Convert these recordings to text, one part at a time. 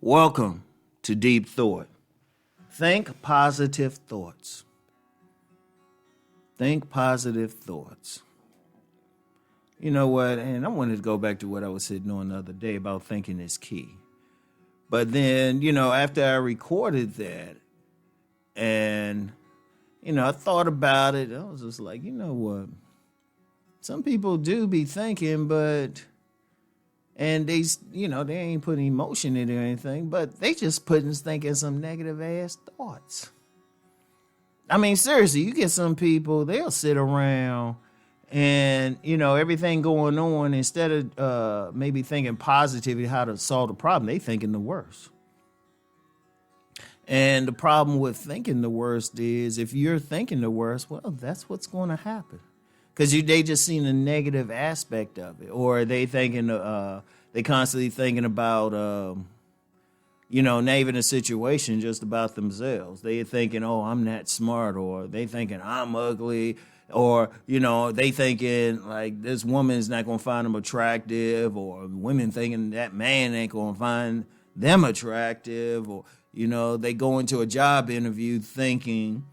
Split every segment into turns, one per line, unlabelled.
Welcome to Deep Thought. Think positive thoughts. Think positive thoughts. You know what? And I wanted to go back to what I was sitting on the other day about thinking is key. But then, after I recorded that and, I thought about it, I was just like, you know what? Some people do be thinking, and they ain't putting emotion in it or anything, but they just thinking some negative ass thoughts. I mean, seriously, you get some people, they'll sit around and, everything going on, instead of maybe thinking positively how to solve the problem, they thinking the worst. And the problem with thinking the worst is if you're thinking the worst, well, that's what's going to happen. Because they just seen the negative aspect of it. Or they thinking, they constantly thinking about, not even a situation, just about themselves. They thinking, oh, I'm not smart. Or they thinking, I'm ugly. Or, they thinking, like, this woman's not going to find them attractive. Or women thinking that man ain't going to find them attractive. Or, they go into a job interview thinking,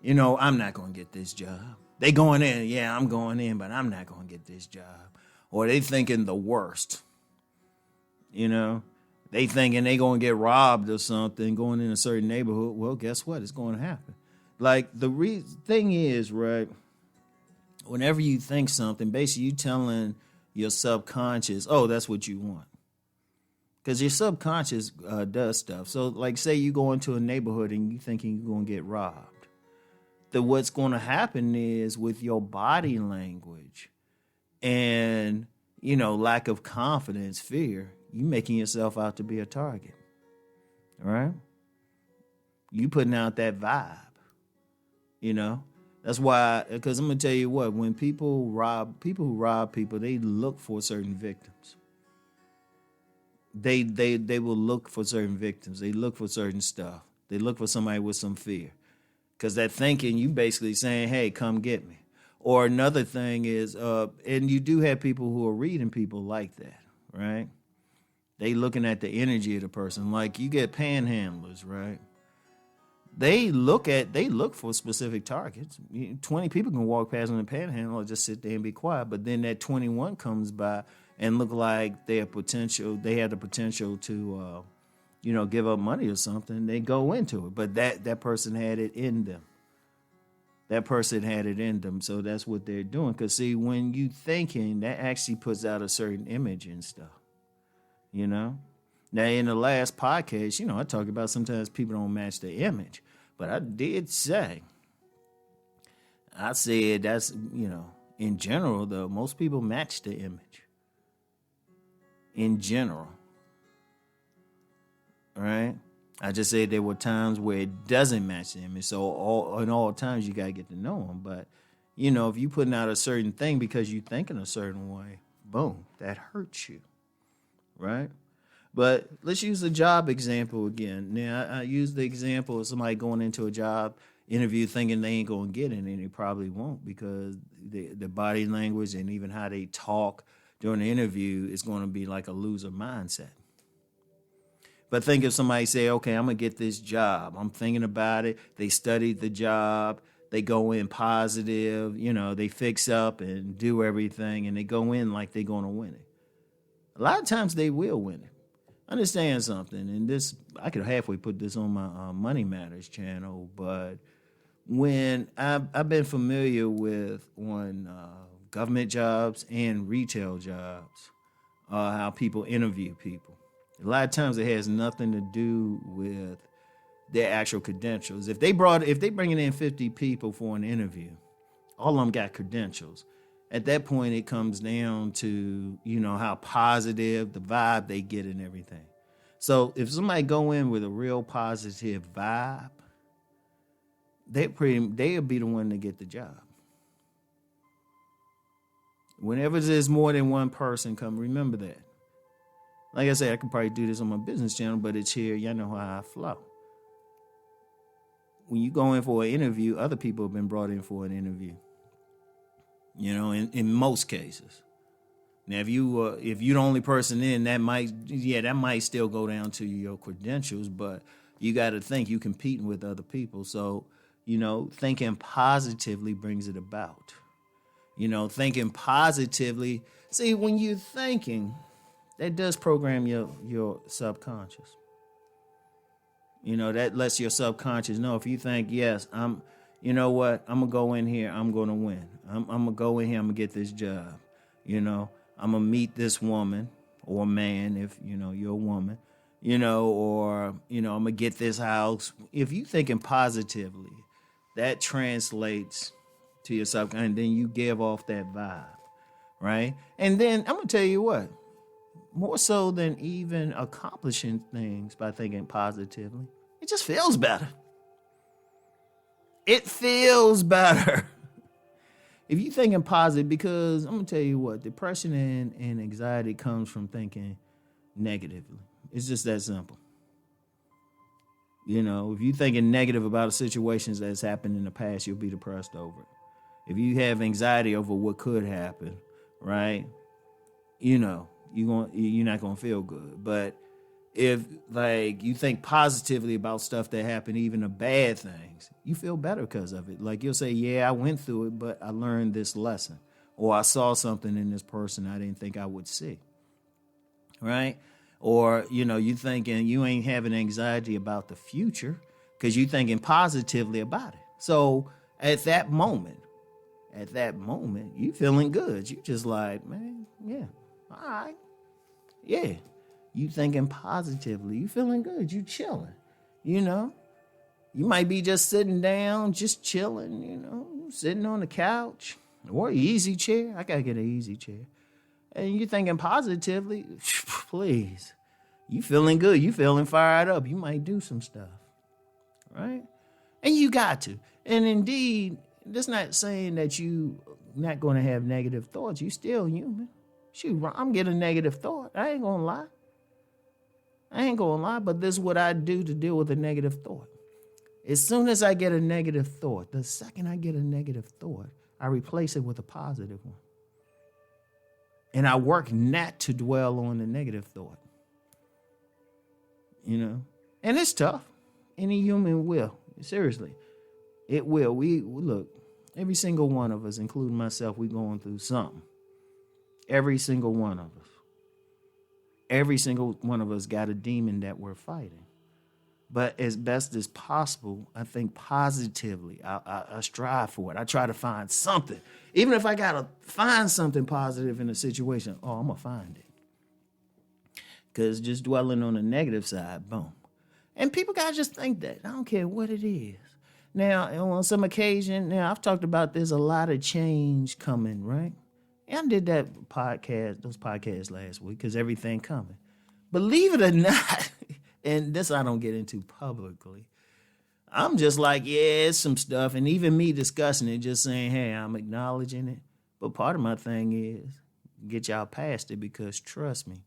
I'm not going to get this job. They going in, yeah, I'm going in, but I'm not going to get this job. Or they thinking the worst. They thinking they going to get robbed or something going in a certain neighborhood. Well, guess what? It's going to happen. Like, the thing is, right, whenever you think something, basically you telling your subconscious, oh, that's what you want. Because your subconscious does stuff. So, like, say you go into a neighborhood and you thinking you're going to get robbed. What's going to happen is with your body language and, lack of confidence, fear, you making yourself out to be a target. All right? You putting out that vibe. That's why, because I'm going to tell you what, when people who rob people, they look for certain victims. They will look for certain victims. They look for certain stuff. They look for somebody with some fear. Because that thinking, you basically saying, hey, come get me. Or another thing is, and you do have people who are reading people like that, right? They looking at the energy of the person. Like you get panhandlers, right? They look for specific targets. 20 people can walk past on the panhandle or just sit there and be quiet. But then that 21 comes by and look like they have the potential to give up money or something, they go into it. But that person had it in them. That person had it in them. So that's what they're doing. Because, see, when you thinking, that actually puts out a certain image and stuff. Now, in the last podcast, I talked about sometimes people don't match the image. But I did say, I said that's, in general, though, most people match the image. In general. Right? I just said there were times where it doesn't match the image. So in all times you gotta get to know them. But if you putting out a certain thing because you think in a certain way, boom, that hurts you, right? But let's use the job example again. Now I use the example of somebody going into a job interview thinking they ain't gonna get it, and they probably won't because the body language and even how they talk during the interview is going to be like a loser mindset. But think if somebody say, okay, I'm going to get this job. I'm thinking about it. They studied the job. They go in positive. They fix up and do everything. And they go in like they're going to win it. A lot of times they will win it. Understand something. And this, I could halfway put this on my Money Matters channel. But when I've been familiar with on government jobs and retail jobs, how people interview people. A lot of times it has nothing to do with their actual credentials. If they bringing in 50 people for an interview, all of them got credentials. At that point, it comes down to, how positive the vibe they get and everything. So if somebody go in with a real positive vibe, they'll be the one to get the job. Whenever there's more than one person come, remember that. Like I said, I could probably do this on my business channel, but it's here. Y'all know how I flow. When you go in for an interview, other people have been brought in for an interview. In most cases. Now, if you're the only person in, that might still go down to your credentials, but you got to think you competing with other people. So, thinking positively brings it about. Thinking positively. See, when you're thinking, that does program your subconscious. That lets your subconscious know if you think, yes, you know what, I'm going to go in here, I'm going to win. I'm going to go in here, I'm going to get this job. I'm going to meet this woman or man if, you're a woman, or, I'm going to get this house. If you thinking positively, that translates to your subconscious, and then you give off that vibe, right? And then I'm going to tell you what, more so than even accomplishing things by thinking positively, it just feels better. It feels better. If you're thinking positive, because I'm going to tell you what, depression and anxiety comes from thinking negatively. It's just that simple. If you're thinking negative about situations that's happened in the past, you'll be depressed over it. If you have anxiety over what could happen, right, you're not going to feel good. But if you think positively about stuff that happened, even the bad things, you feel better because of it. Like you'll say, yeah, I went through it, but I learned this lesson, or I saw something in this person I didn't think I would see. Right? Or, you thinking you ain't having anxiety about the future because you thinking positively about it. So at that moment, you feeling good. You just like, man, yeah, all right. Yeah. You thinking positively. You feeling good. You chilling. You might be just sitting down, just chilling, sitting on the couch or easy chair. I got to get an easy chair. And you thinking positively, please. You feeling good. You feeling fired up. You might do some stuff. Right? And you got to. And indeed, that's not saying that you not going to have negative thoughts. You still human. Shoot, I'm getting a negative thought. I ain't going to lie, but this is what I do to deal with a negative thought. As soon as I get a negative thought, the second I get a negative thought, I replace it with a positive one. And I work not to dwell on the negative thought. And it's tough. Any human will. Seriously. It will. We look, every single one of us, including myself, we going through something. Every single one of us. Every single one of us got a demon that we're fighting. But as best as possible, I think positively. I strive for it. I try to find something. Even if I got to find something positive in a situation, I'm going to find it. Because just dwelling on the negative side, boom. And people got to just think that. I don't care what it is. Now, on some occasion, I've talked about there's a lot of change coming, right? And I did those podcasts last week because everything coming. Believe it or not, and this I don't get into publicly, I'm just like, yeah, it's some stuff. And even me discussing it, just saying, hey, I'm acknowledging it. But part of my thing is get y'all past it because trust me,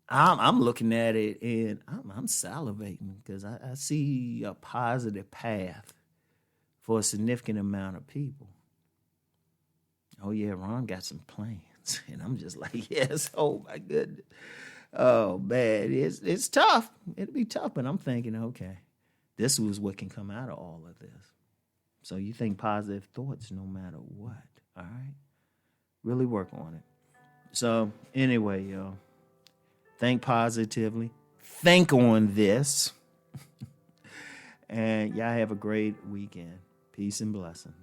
I'm looking at it and I'm salivating because I see a positive path for a significant amount of people. Oh, yeah, Ron got some plans. And I'm just like, yes, oh, my goodness. Oh, man, it's tough. It'll be tough, but I'm thinking, okay, this was what can come out of all of this. So you think positive thoughts no matter what, all right? Really work on it. So anyway, y'all, think positively. Think on this. And y'all have a great weekend. Peace and blessings.